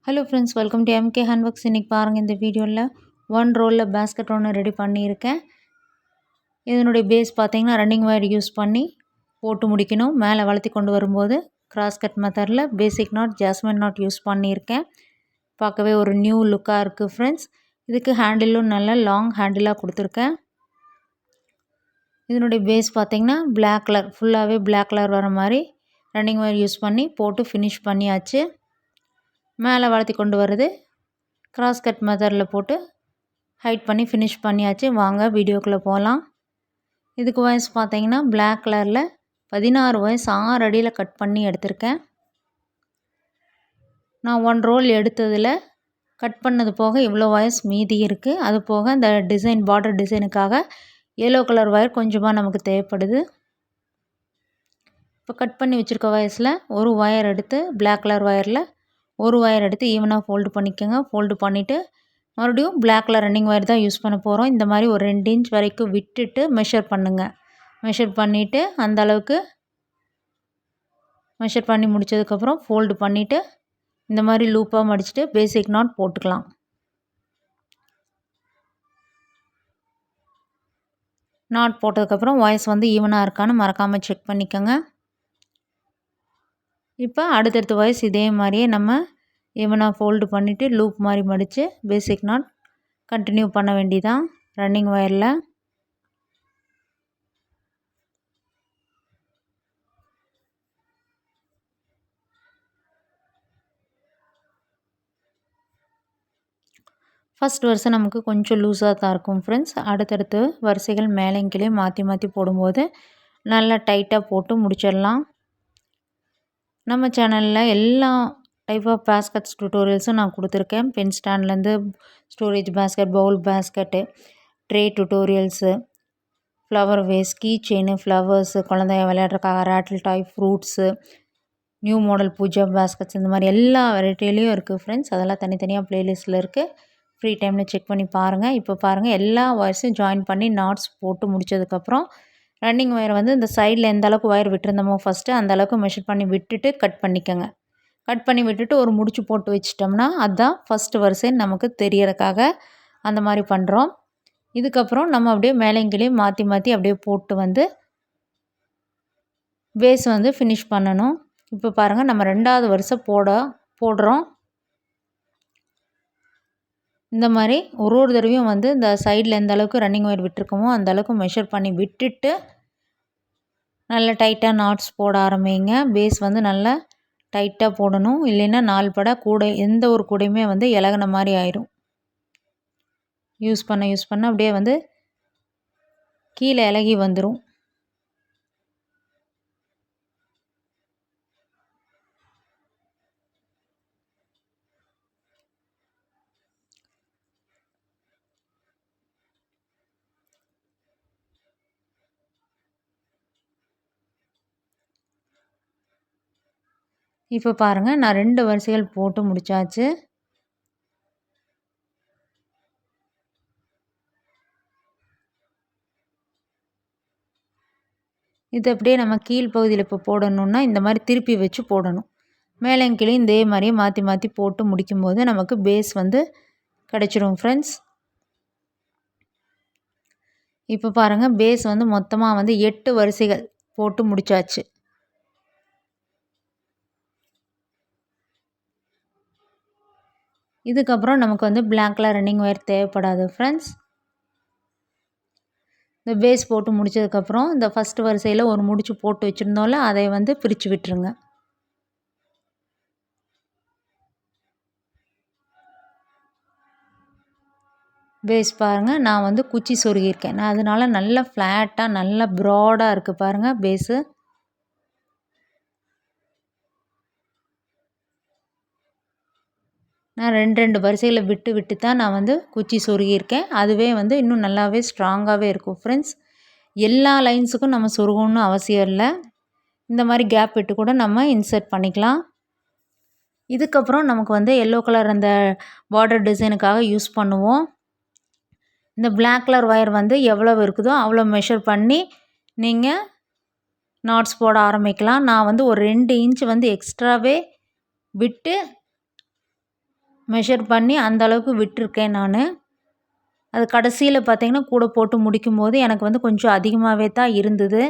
Hello friends, welcome to MK handworks. இன்றைக்கி பாருங்கள், இந்த வீடியோவில் 1 ரோலில் பேஸ்கெட் ஒன்று ரெடி பண்ணியிருக்கேன். இதனுடைய பேஸ் பார்த்திங்கன்னா ரன்னிங் ஒயர் யூஸ் பண்ணி போட்டு முடிக்கணும். மேலே வளர்த்தி கொண்டு வரும்போது கிராஸ் கட் மெத்தடில் பேசிக் நாட், ஜாஸ்மின் நாட் யூஸ் பண்ணியிருக்கேன். பார்க்கவே ஒரு நியூ லுக்காக இருக்குது ஃப்ரெண்ட்ஸ். இதுக்கு ஹேண்டிலும் நல்ல லாங் ஹேண்டிலாக கொடுத்துருக்கேன். இதனுடைய பேஸ் பார்த்திங்கன்னா பிளாக் கலர், ஃபுல்லாகவே பிளாக் கலர் வர மாதிரி ரன்னிங் ஒயர் யூஸ் பண்ணி போட்டு ஃபினிஷ் பண்ணியாச்சு. மேலே வளர்த்தி கொண்டு வருது கிராஸ் கட் மெத்தடில் போட்டு ஹைட் பண்ணி ஃபினிஷ் பண்ணியாச்சு. வாங்க வீடியோக்குள்ளே போகலாம். இதுக்கு வயசு பார்த்தீங்கன்னா பிளாக் கலரில் 16 வயசு 6 அடியில் கட் பண்ணி எடுத்திருக்கேன். நான் 1 ரோல் எடுத்ததில் கட் பண்ணது போக இவ்வளோ வயசு மீதி இருக்குது. அது போக இந்த டிசைன், பார்டர் டிசைனுக்காக எல்லோ கலர் ஒயர் கொஞ்சமாக நமக்கு தேவைப்படுது. இப்போ கட் பண்ணி வச்சுருக்க வயசில் ஒரு ஒயர் எடுத்து பிளாக் கலர் ஒயரில் ஒரு ஒயர் எடுத்து ஈவனாக ஃபோல்டு பண்ணிக்கோங்க. ஃபோல்டு பண்ணிவிட்டு மறுபடியும் பிளாக் கலர் ரன்னிங் ஒயர் தான் யூஸ் பண்ண போகிறோம். இந்த மாதிரி ஒரு 2 இன்ச் வரைக்கும் விட்டுட்டு மெஷர் பண்ணுங்கள். மெஷர் பண்ணிவிட்டு அந்த அளவுக்கு மெஷர் பண்ணி முடித்ததுக்கப்புறம் ஃபோல்டு பண்ணிவிட்டு இந்த மாதிரி லூப்பாக மடிச்சுட்டு பேசிக் நாட் போட்டுக்கலாம். நாட் போட்டதுக்கப்புறம் வாய்ஸ் ஈவனாக இருக்கான்னு மறக்காமல் செக் பண்ணிக்கோங்க. இப்போ அடுத்தடுத்த வாய்ஸ் இதே மாதிரியே நம்ம ஈவனாக ஃபோல்டு பண்ணிவிட்டு லூப் மாதிரி மடித்து பேசிக் நாட் கண்டினியூ பண்ண வேண்டியதான் ரன்னிங் ஒயரில். ஃபஸ்ட் வரிசை நமக்கு கொஞ்சம் லூஸாக தான் இருக்கும் ஃப்ரெண்ட்ஸ். அடுத்தடுத்து வரிசைகள் மேலேயும் கீழே மாற்றி மாற்றி போடும்போது நல்லா டைட்டாக போட்டு முடிச்சிடலாம். நம்ம சேனலில் எல்லா டைப் ஆஃப் பேஸ்கெட்ஸ் டுட்டோரியல்ஸும் நான் கொடுத்துருக்கேன். பென் ஸ்டாண்ட்லேருந்து storage basket, bowl basket, tray tutorials, flower vase, key chain, flowers, குழந்தைய விளையாடுறதுக்காக rattle toy, fruits, new model pooja baskets, இந்த மாதிரி எல்லா வெரைட்டிலையும் இருக்குது ஃப்ரெண்ட்ஸ். அதெல்லாம் தனித்தனியாக ப்ளேலிஸ்ட்டில் இருக்குது. ஃப்ரீ டைமில் செக் பண்ணி பாருங்கள். இப்போ பாருங்கள், எல்லா ஒயர்ஸையும் ஜாயின் பண்ணி நாட்ஸ் போட்டு முடித்ததுக்கப்புறம் ரன்னிங் ஒயர் இந்த சைடில் எந்த அளவுக்கு ஒயர் விட்டுருந்தோமோ ஃபஸ்ட்டு அந்த அளவுக்கு மெஷர் பண்ணி விட்டுட்டு கட் பண்ணிக்கோங்க. கட் பண்ணி விட்டுட்டு ஒரு முடிச்சு போட்டு வச்சிட்டோம்னா அதுதான் ஃபஸ்ட்டு வரிசைன்னு நமக்கு தெரியறதுக்காக அந்த மாதிரி பண்ணுறோம். இதுக்கப்புறம் நம்ம அப்படியே மேலேயும் கீழேயும் மாற்றி மாற்றி அப்படியே போட்டு பேஸ் ஃபினிஷ் பண்ணணும். இப்போ பாருங்கள், நம்ம 2வது வரிசை போடுறோம். இந்த மாதிரி ஒரு தடவையும் இந்த சைடில் எந்த அளவுக்கு ரன்னிங் ஒயர் விட்டுருக்கோமோ அந்த அளவுக்கு மெஷர் பண்ணி விட்டுட்டு நல்லா டைட்டாக நாட்ஸ் போட ஆரம்பிங்க. பேஸ் நல்லா டைட்டாக போடணும். இல்லைன்னா 4 படை கூடை, எந்த ஒரு கூடையுமே இலகுன மாதிரி ஆயிரும். யூஸ் பண்ண அப்படியே கீழே இலகி வந்துடும். இப்போ பாருங்கள், நான் 2 வரிசைகள் போட்டு முடித்தாச்சு. இது அப்படியே நம்ம கீழ்ப்பகுதியில் இப்போ போடணுன்னா இந்த மாதிரி திருப்பி வச்சு போடணும். மேலேயும் கீழே இதே மாதிரியே மாற்றி மாற்றி போட்டு முடிக்கும்போது நமக்கு பேஸ் கிடச்சிரும் ஃப்ரெண்ட்ஸ். இப்போ பாருங்கள், பேஸ் மொத்தமாக 8 வரிசைகள் போட்டு முடித்தாச்சு. இதுக்கப்புறம் நமக்கு பிளாக் கலர் ரன்னிங் ஒயர் தேவைப்படாது ஃப்ரெண்ட்ஸ். இந்த பேஸ் போட்டு முடித்ததுக்கப்புறம் இந்த ஃபஸ்ட்டு வரிசையில் ஒரு முடிச்சு போட்டு வச்சுருந்தோம்ல, அதை பிரித்து விட்டுருங்க. பேஸ் பாருங்கள், நான் குச்சி சொருகியிருக்கேன். நான் அதனால் நல்லா ஃப்ளாட்டாக நல்லா ப்ராடாக இருக்குது பாருங்கள் பேஸு. நான் 2 வரிசையில் விட்டு தான் நான் குச்சி சொருகியிருக்கேன். அதுவே இன்னும் நல்லாவே ஸ்ட்ராங்காகவே இருக்கும் ஃப்ரெண்ட்ஸ். எல்லா லைன்ஸுக்கும் நம்ம சொருகணும்னு அவசியம் இல்லை. இந்த மாதிரி கேப் விட்டு கூட நம்ம இன்சர்ட் பண்ணிக்கலாம். இதுக்கப்புறம் நமக்கு எல்லோ கலர் அந்த பார்டர் டிசைனுக்காக யூஸ் பண்ணுவோம். இந்த பிளாக் கலர் ஒயர் எவ்வளோ இருக்குதோ அவ்வளோ மெஷர் பண்ணி நீங்கள் நாட்ஸ் போட ஆரம்பிக்கலாம். நான் ஒரு 2 இன்ச் எக்ஸ்ட்ராவே விட்டு மெஷர் பண்ணி அந்த அளவுக்கு விட்டுருக்கேன் நான். அது கடைசியில் பார்த்திங்கன்னா கூட போட்டு முடிக்கும்போது எனக்கு வந்து கொஞ்சம் அதிகமாகவே தான் இருந்தது.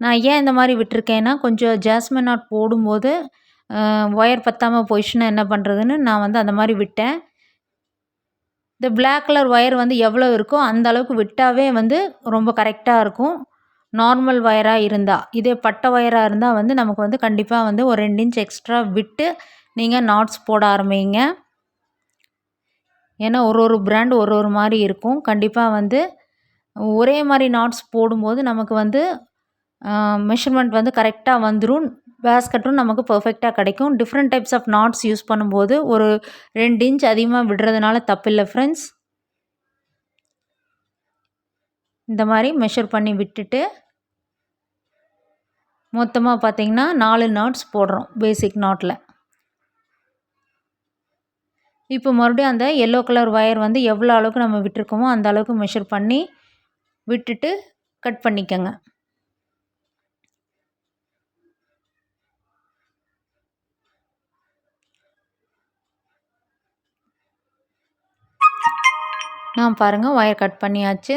நான் ஏன் இந்த மாதிரி விட்டுருக்கேன்னா, கொஞ்சம் ஜாஸ்மின் நாட் போடும்போது ஒயர் பத்தாமல் போயிடுச்சுன்னா என்ன பண்ணுறதுன்னு நான் வந்து அந்த மாதிரி விட்டேன். இந்த பிளாக் கலர் ஒயர் வந்து எவ்வளோ இருக்கோ அந்த அளவுக்கு விட்டாவே வந்து ரொம்ப கரெக்டாக இருக்கும். நார்மல் ஒயராக இருந்தால். இதே பட்டை ஒயராக இருந்தால் வந்து நமக்கு வந்து கண்டிப்பாக வந்து ஒரு 2 இன்ச் எக்ஸ்ட்ரா விட்டு நீங்கள் நாட்ஸ் போட ஆரம்பிங்க. ஏன்னா ஒரு பிராண்ட் ஒரு மாதிரி இருக்கும். கண்டிப்பாக வந்து ஒரே மாதிரி நாட்ஸ் போடும்போது நமக்கு வந்து மெஷர்மெண்ட் வந்து கரெக்டாக வந்துடும். பேஸ்கட்டும் நமக்கு பர்ஃபெக்டாக கிடைக்கும். Different types of knots use பண்ணும்போது ஒரு 2 இன்ச் அதிகமாக விடுறதுனால தப்பில்லை ஃப்ரெண்ட்ஸ். இந்த மாதிரி மெஷர் பண்ணி விட்டுட்டு மொத்தமாக பார்த்திங்கன்னா 4 நாட்ஸ் போடுறோம் பேசிக் நாட்டில். இப்போ மறுபடியும் அந்த எல்லோ கலர் ஒயர் வந்து எவ்வளோ அளவுக்கு நம்ம விட்டுருக்கோமோ அந்த அளவுக்கு மெஷர் பண்ணி விட்டுட்டு கட் பண்ணிக்கோங்க. நான் பாருங்கள் ஒயர் கட் பண்ணியாச்சு.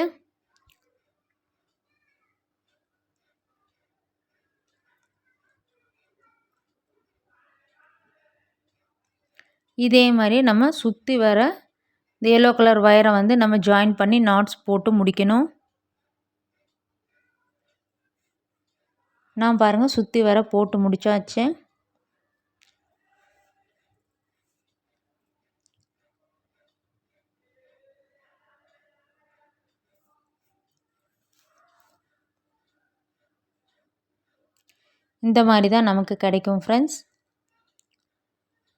இதே மாதிரி நம்ம சுற்றி வர இந்த எல்லோ கலர் ஒயரை வந்து நம்ம ஜாயின் பண்ணி நாட்ஸ் போட்டு முடிக்கணும். நான் பாருங்கள் சுற்றி வர போட்டு முடிச்சாச்சு. இந்த மாதிரி தான் நமக்கு கிடைக்கும் ஃப்ரெண்ட்ஸ்.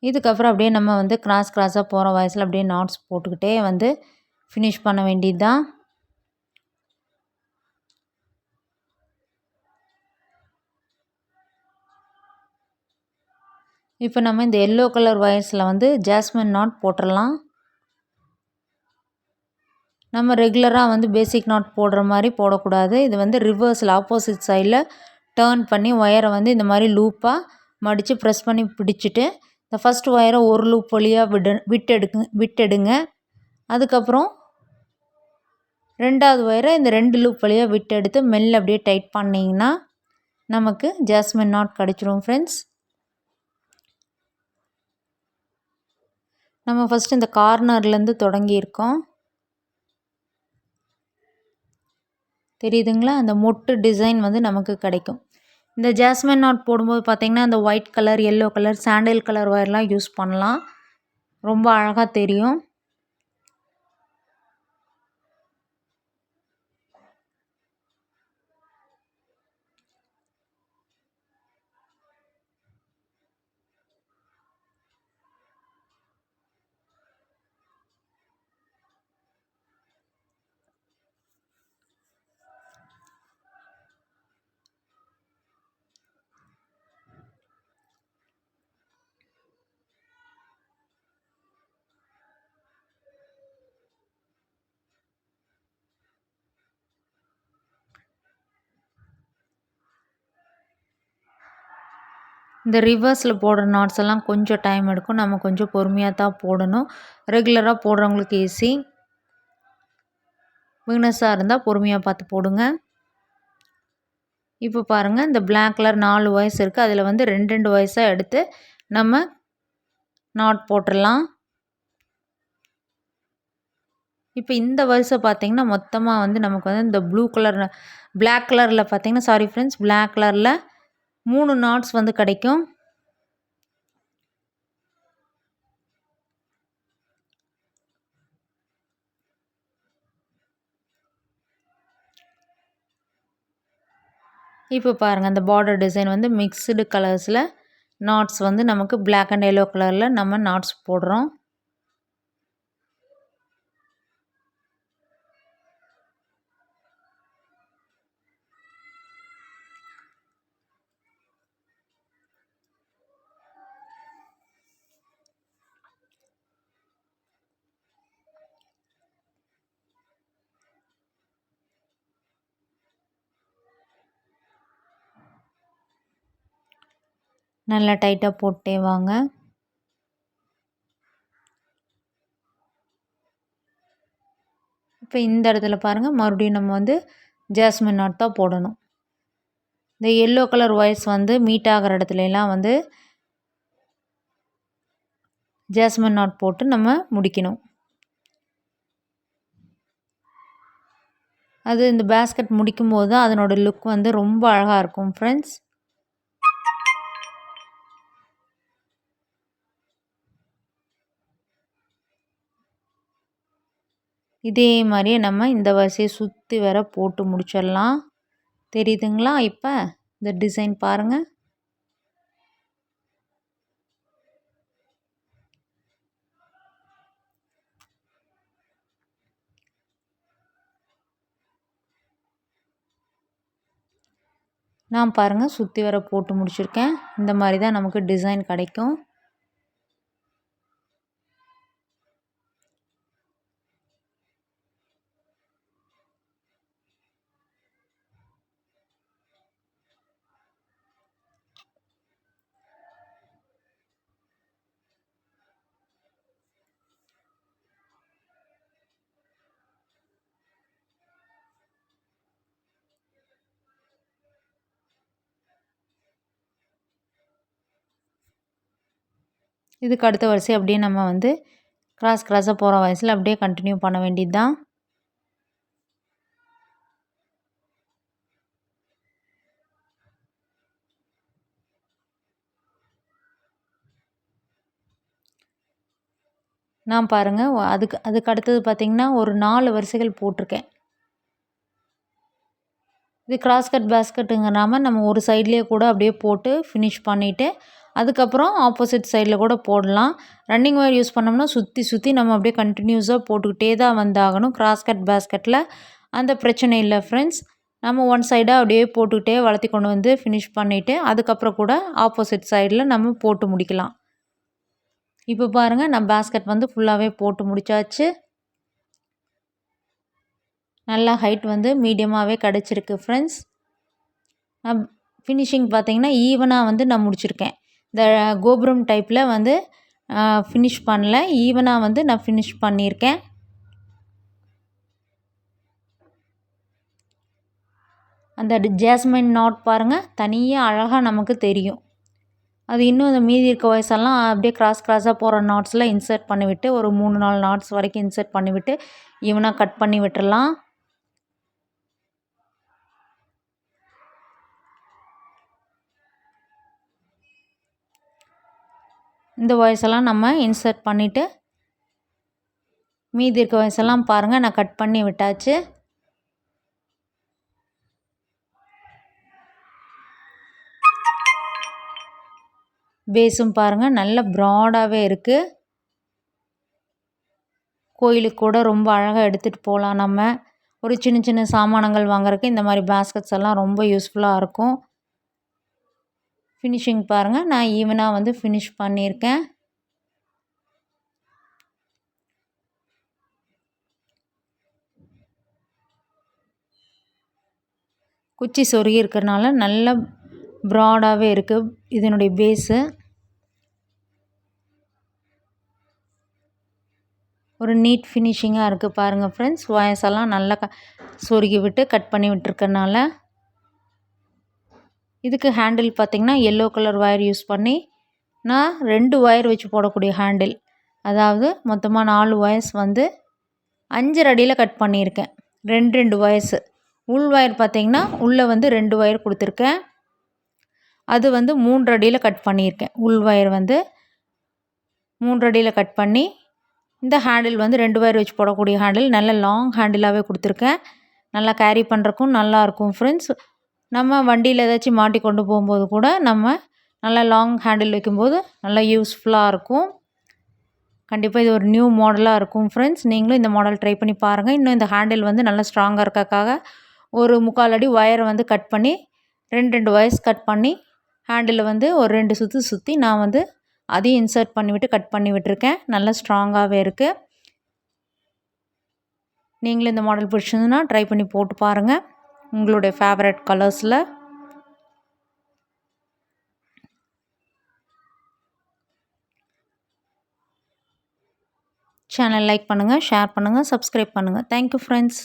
இதுக்கப்புறம் அப்படியே நம்ம வந்து கிராஸாக போகிற வயசில் அப்படியே நாட்ஸ் போட்டுக்கிட்டே வந்து ஃபினிஷ் பண்ண வேண்டியது தான். இப்போ நம்ம இந்த எல்லோ கலர் ஒயர்ஸில் வந்து ஜாஸ்மின் நாட் போட்டுடலாம். நம்ம ரெகுலராக வந்து பேசிக் நாட் போடுற மாதிரி போடக்கூடாது. இது வந்து ரிவர்ஸில் ஆப்போசிட் சைடில் டேர்ன் பண்ணி ஒயரை வந்து இந்த மாதிரி லூப்பாக மடித்து ப்ரெஸ் பண்ணி பிடிச்சிட்டு இந்த ஃபஸ்ட் ஒயரை ஒரு லூப் வழியாக விட்டெடுங்க. அதுக்கப்புறம் ரெண்டாவது ஒயரை இந்த 2 லூப் வழியாக விட்டெடுத்து மெல்ல அப்படியே டைட் பண்ணிங்கன்னா நமக்கு ஜாஸ்மின் நாட் கிடச்சிரும் ஃப்ரெண்ட்ஸ். நம்ம ஃபஸ்ட்டு இந்த கார்னர்லேருந்து தொடங்கியிருக்கோம். தெரியுதுங்களா? அந்த மொட்டு டிசைன் வந்து நமக்கு கிடைக்கும். இந்த ஜாஸ்மின் நாட் போடும்போது பார்த்திங்கன்னா அந்த white colour, yellow colour, sandal colour ஒயர்லாம் யூஸ் பண்ணலாம். ரொம்ப அழகாக தெரியும். இந்த ரிவர்ஸில் போடுற நாட்ஸ் எல்லாம் கொஞ்சம் டைம் எடுக்கும். நம்ம கொஞ்சம் பொறுமையாக தான் போடணும். ரெகுலராக போடுறவங்களுக்கு ஈஸி. பிகினர்ஸாக இருந்தால் பொறுமையாக பார்த்து போடுங்க. இப்போ பாருங்கள் இந்த பிளாக் கலர் 4 ஒயர்ஸ் இருக்குது. அதில் வந்து 2 ஒயர்ஸாக எடுத்து நம்ம நாட் போட்டுடலாம். இப்போ இந்த வயசை பார்த்திங்கன்னா மொத்தமாக வந்து நமக்கு வந்து இந்த பிளாக் கலரில் பார்த்திங்கன்னா சாரி ஃப்ரெண்ட்ஸ் பிளாக் கலரில் 3 நாட்ஸ் வந்து கிடைக்கும். இப்போ பாருங்கள் அந்த பார்டர் டிசைன் வந்து மிக்ஸ்டு கலர்ஸில் நாட்ஸ் வந்து நமக்கு பிளாக் அண்ட் எல்லோ கலரில் நம்ம நாட்ஸ் போடுறோம். நல்லா டைட்டாக போட்டே வாங்க. இப்போ இந்த இடத்துல பாருங்கள் மறுபடியும் நம்ம வந்து ஜாஸ்மின் நாட் தான் போடணும். இந்த எல்லோ கலர் ஒயர்ஸ் வந்து மீட் ஆகிற இடத்துலலாம் வந்து ஜாஸ்மின் நாட் போட்டு நம்ம முடிக்கணும். அது இந்த பேஸ்கெட் முடிக்கும்போது தான் அதனோட லுக் வந்து ரொம்ப அழகாக இருக்கும் ஃப்ரெண்ட்ஸ். இதே மாதிரியே நம்ம இந்த வரிசையை சுற்றி வர போட்டு முடிச்சிடலாம். தெரியுதுங்களா? இப்போ இந்த டிசைன் பாருங்கள். நான் பாருங்கள் சுற்றி வர போட்டு முடிச்சிருக்கேன். இந்த மாதிரி தான் நமக்கு டிசைன் கிடைக்கும். இதுக்கு அடுத்த வரிசை அப்படியே நம்ம வந்து கிராஸாக போகிற வயசில் அப்படியே கண்டினியூ பண்ண வேண்டியது தான். நான் பாருங்கள் அதுக்கு அடுத்தது பார்த்திங்கன்னா ஒரு 4 வரிசைகள் போட்டிருக்கேன். இது கிராஸ் கட் பேஸ்கெட்டுங்கிறாம நம்ம ஒரு சைட்லேயே கூட அப்படியே போட்டு ஃபினிஷ் பண்ணிவிட்டு அதுக்கப்புறம் ஆப்போசிட் சைடில் கூட போடலாம். ரன்னிங் ஒயர் யூஸ் பண்ணோம்னா சுற்றி நம்ம அப்படியே கண்டினியூஸாக போட்டுக்கிட்டே தான் வந்தாகணும். கிராஸ் கட் பேஸ்கெட்டில் அந்த பிரச்சனை இல்லை ஃப்ரெண்ட்ஸ். நம்ம ஒன் சைடாக அப்படியே போட்டுக்கிட்டே வளர்த்தி கொண்டு வந்து ஃபினிஷ் பண்ணிவிட்டு அதுக்கப்புறம் கூட ஆப்போசிட் சைடில் நம்ம போட்டு முடிக்கலாம். இப்போ பாருங்கள் நான் பேஸ்கெட் வந்து ஃபுல்லாகவே போட்டு முடித்தாச்சு. நல்லா ஹைட் வந்து மீடியமாகவே கிடச்சிருக்கு ஃப்ரெண்ட்ஸ். ஃபினிஷிங் பார்த்திங்கன்னா ஈவனாக வந்து நான் முடிச்சிருக்கேன். இந்த கோபுரம் டைப்பில் வந்து ஃபினிஷ் பண்ணல, ஈவனாக வந்து நான் ஃபினிஷ் பண்ணியிருக்கேன். அந்த ஜாஸ்மின் நாட் பாருங்கள் தனியாக அழகாக நமக்கு தெரியும். அது இன்னும் அந்த மீதி இருக்க வயசெல்லாம் அப்படியே கிராஸாக போகிற நாட்ஸில் இன்சர்ட் பண்ணிவிட்டு ஒரு 3-4 நாட்ஸ் வரைக்கும் இன்சர்ட் பண்ணிவிட்டு ஈவனாக கட் பண்ணி விட்டுடலாம். இந்த வயசெல்லாம் நம்ம இன்சர்ட் பண்ணிவிட்டு மீதி இருக்க வயசெல்லாம் பாருங்கள் நான் கட் பண்ணி விட்டாச்சு. பேஸும் பாருங்கள் நல்ல ப்ராடாகவே இருக்குது. கோயிலுக்கு கூட ரொம்ப அழகாக எடுத்துகிட்டு போகலாம். நம்ம ஒரு சின்ன சாமானங்கள் வாங்குறதுக்கு இந்த மாதிரி பேஸ்கெட்ஸ் எல்லாம் ரொம்ப யூஸ்ஃபுல்லாக இருக்கும். ஃபினிஷிங் பாருங்கள் நான் ஈவனாக வந்து ஃபினிஷ் பண்ணியிருக்கேன். குச்சி சொருகி இருக்கிறனால நல்ல ப்ராடாகவே இருக்குது இதனுடைய பேஸு. ஒரு நீட் ஃபினிஷிங்காக இருக்குது பாருங்கள் ஃப்ரெண்ட்ஸ். வயசெல்லாம் நல்லா சொருகி விட்டு கட் பண்ணி விட்டுருக்கனால. இதுக்கு ஹேண்டில் பார்த்திங்கன்னா எல்லோ கலர் ஒயர் யூஸ் பண்ணி நான் 2 ஒயர் வச்சு போடக்கூடிய ஹேண்டில், அதாவது மொத்தமாக 4 ஒயர்ஸ் வந்து 5 அடியில் கட் பண்ணியிருக்கேன். 2 ஒயர்ஸு. உள் ஒயர் பார்த்திங்கன்னா உள்ளே வந்து 2 ஒயர் கொடுத்துருக்கேன். அது வந்து 3 அடியில் கட் பண்ணியிருக்கேன். உள் ஒயர் வந்து 3 அடியில் கட் பண்ணி இந்த ஹேண்டில் வந்து 2 ஒயர் வச்சு போடக்கூடிய ஹேண்டில் நல்ல லாங் ஹேண்டிலாகவே கொடுத்துருக்கேன். நல்லா கேரி பண்ணுறக்கும் நல்லாயிருக்கும் ஃப்ரெண்ட்ஸ். நம்ம வண்டியில் ஏதாச்சும் மாட்டி கொண்டு போகும்போது கூட நம்ம நல்லா லாங் ஹேண்டில் வைக்கும்போது நல்லா யூஸ்ஃபுல்லாக இருக்கும். கண்டிப்பாக இது ஒரு நியூ மாடலாக இருக்கும் ஃப்ரெண்ட்ஸ். நீங்களும் இந்த மாடல் ட்ரை பண்ணி பாருங்கள். இன்னும் இந்த ஹேண்டில் வந்து நல்லா ஸ்ட்ராங்காக இருக்கக்காக ஒரு 3/4 அடி ஒயரை வந்து கட் பண்ணி 2 ஒயர்ஸ் கட் பண்ணி ஹேண்டில் வந்து ஒரு 2 சுற்றி நான் வந்து அதையும் இன்சர்ட் பண்ணிவிட்டு கட் பண்ணி விட்டுருக்கேன். நல்லா ஸ்ட்ராங்காகவே இருக்குது. நீங்களும் இந்த மாடல் பிடிச்சிருந்துன்னா ட்ரை பண்ணி போட்டு பாருங்கள் உங்களுடைய ஃபேவரட் கலர்ஸில். சேனல் லைக் பண்ணுங்கள், ஷேர் பண்ணுங்கள், சப்ஸ்கிரைப் பண்ணுங்கள். Thank you friends.